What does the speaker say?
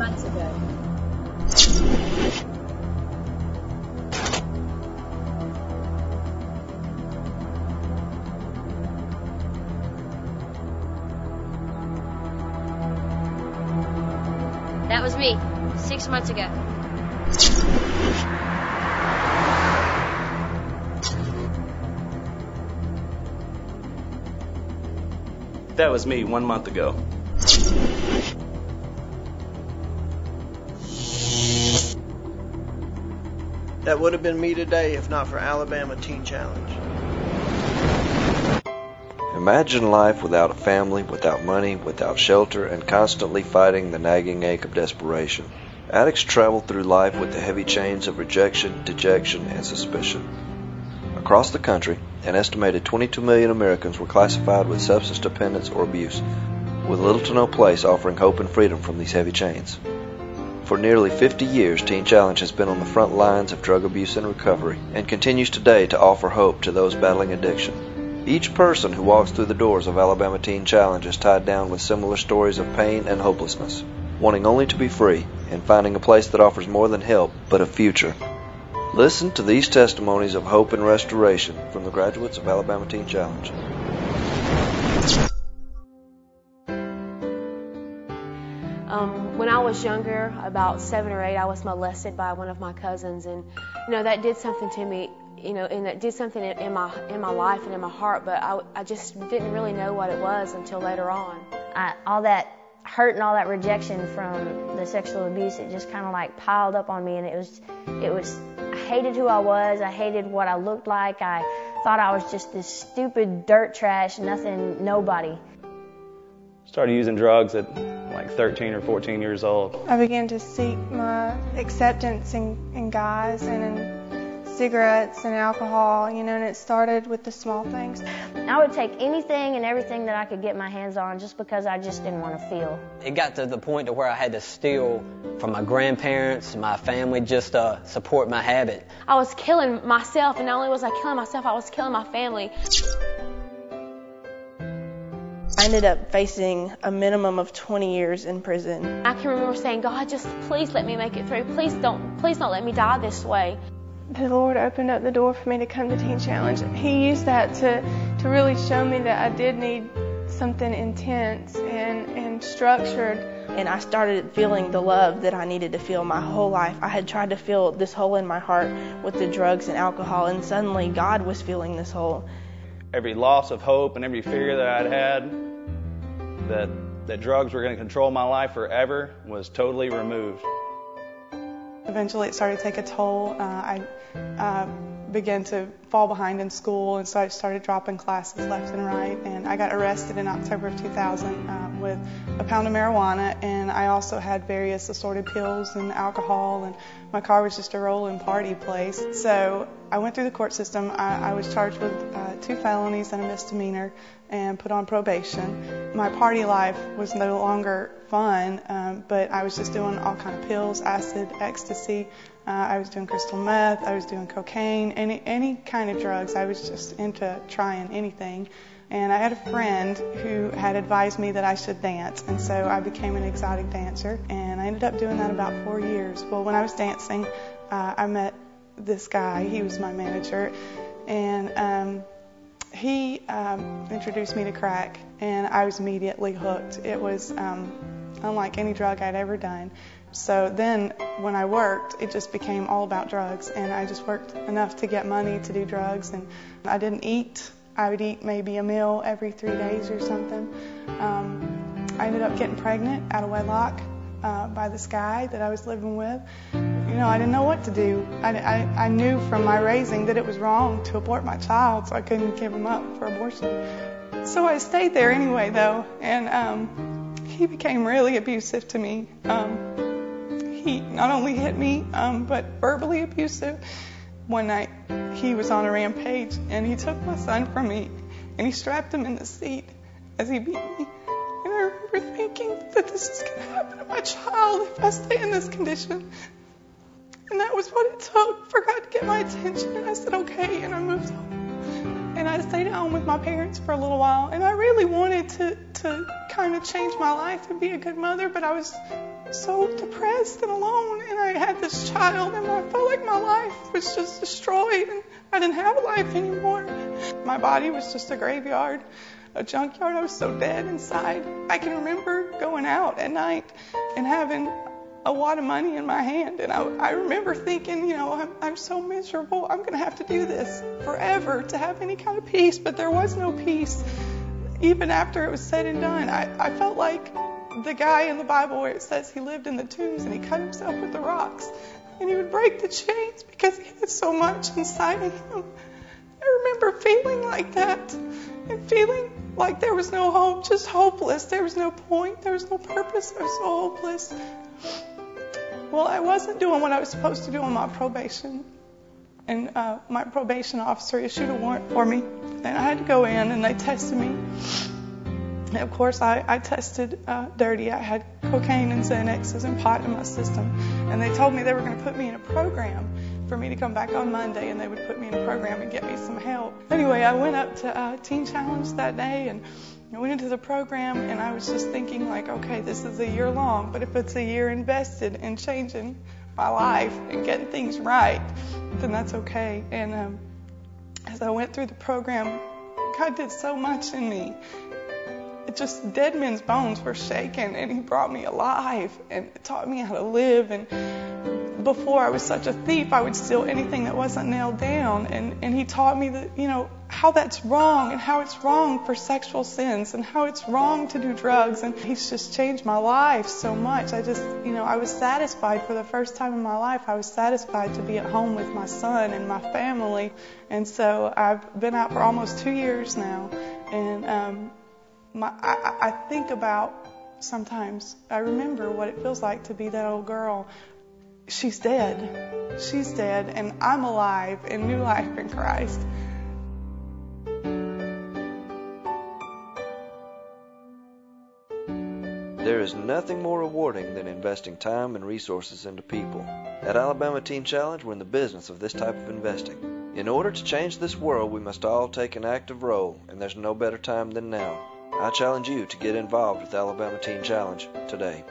months ago. That was me, 6 months ago. That was me 1 month ago. That would have been me today if not for Alabama Teen Challenge. Imagine life without a family, without money, without shelter, and constantly fighting the nagging ache of desperation. Addicts travel through life with the heavy chains of rejection, dejection, and suspicion. Across the country, an estimated 22 million Americans were classified with substance dependence or abuse, with little to no place offering hope and freedom from these heavy chains. For nearly 50 years, Teen Challenge has been on the front lines of drug abuse and recovery, and continues today to offer hope to those battling addiction. Each person who walks through the doors of Alabama Teen Challenge is tied down with similar stories of pain and hopelessness, wanting only to be free and finding a place that offers more than help, but a future. Listen to these testimonies of hope and restoration from the graduates of Alabama Teen Challenge. When I was younger, about 7 or 8, I was molested by one of my cousins, and that did something to me, and that did something in my life and in my heart. But I just didn't really know what it was until later on. All that hurt and all that rejection from the sexual abuse, it just kind of like piled up on me, and it was. I hated who I was. I hated what I looked like. I thought I was just this stupid dirt trash, nobody. Started using drugs at like 13 or 14 years old. I began to seek my acceptance in guys and in cigarettes and alcohol, and it started with the small things. I would take anything and everything that I could get my hands on just because I just didn't want to feel. It got to the point to where I had to steal from my grandparents, my family, just to support my habit. I was killing myself, and not only was I killing myself, I was killing my family. I ended up facing a minimum of 20 years in prison. I can remember saying, God, just please let me make it through. Please don't let me die this way. The Lord opened up the door for me to come to Teen Challenge. He used that to really show me that I did need something intense and structured. And I started feeling the love that I needed to feel my whole life. I had tried to fill this hole in my heart with the drugs and alcohol, and suddenly God was filling this hole. Every loss of hope and every fear that I'd had that drugs were going to control my life forever was totally removed. Eventually it started to take a toll. I began to fall behind in school, and so I started dropping classes left and right. And I got arrested in October of 2000 with a pound of marijuana, and I also had various assorted pills and alcohol, and my car was just a rolling party place. So I went through the court system. I was charged with 2 felonies and a misdemeanor and put on probation. My party life was no longer fun, but I was just doing all kind of pills, acid, ecstasy. I was doing crystal meth. I was doing cocaine, any kind of drugs. I was just into trying anything. And I had a friend who had advised me that I should dance, and so I became an exotic dancer, and I ended up doing that about 4 years. Well, when I was dancing, I met this guy. He was my manager, and he introduced me to crack, and I was immediately hooked. It was unlike any drug I'd ever done. So then when I worked, it just became all about drugs, and I just worked enough to get money to do drugs, and I didn't eat. I would eat maybe a meal every 3 days or something. I ended up getting pregnant out of wedlock by this guy that I was living with. I didn't know what to do. I knew from my raising that it was wrong to abort my child, so I couldn't give him up for abortion. So I stayed there anyway, though, and he became really abusive to me. He not only hit me, but verbally abusive. One night, he was on a rampage, and he took my son from me, and he strapped him in the seat as he beat me. And I remember thinking that this is going to happen to my child if I stay in this condition. And that was what it took for God to get my attention. And I said, okay, and I moved home. And I stayed at home with my parents for a little while. And I really wanted to kind of change my life and be a good mother, but I was so depressed and alone, and I had this child, and I felt like my life was just destroyed, and I didn't have a life anymore. My body was just a graveyard, a junkyard. I was so dead inside. I can remember going out at night and having a wad of money in my hand, and I remember thinking, I'm so miserable. I'm going to have to do this forever to have any kind of peace, but there was no peace. Even after it was said and done, I felt like the guy in the Bible where it says he lived in the tombs and he cut himself with the rocks, and he would break the chains because he had so much inside of him. I remember feeling like that and feeling like there was no hope, just hopeless. There was no point, there was no purpose. I was so hopeless. Well, I wasn't doing what I was supposed to do on my probation, and my probation officer issued a warrant for me, and I had to go in, and they tested me. And of course, I tested dirty. I had cocaine and Xanaxes and pot in my system. And they told me they were going to put me in a program for me to come back on Monday, and they would put me in a program and get me some help. Anyway, I went up to Teen Challenge that day, and I went into the program, and I was just thinking, like, okay, this is a year long, but if it's a year invested in changing my life and getting things right, then that's okay. And as I went through the program, God did so much in me. It just, dead men's bones were shaken, and He brought me alive and taught me how to live. And before, I was such a thief, I would steal anything that wasn't nailed down. And He taught me that, how that's wrong, and how it's wrong for sexual sins, and how it's wrong to do drugs. And He's just changed my life so much. I just, I was satisfied for the first time in my life. I was satisfied to be at home with my son and my family. And so I've been out for almost 2 years now. And I think about, sometimes I remember what it feels like to be that old girl. She's dead. She's dead, and I'm alive in new life in Christ. There is nothing more rewarding than investing time and resources into people. At Alabama Teen Challenge, we're in the business of this type of investing. In order to change this world, we must all take an active role, and there's no better time than now. I challenge you to get involved with Alabama Teen Challenge today.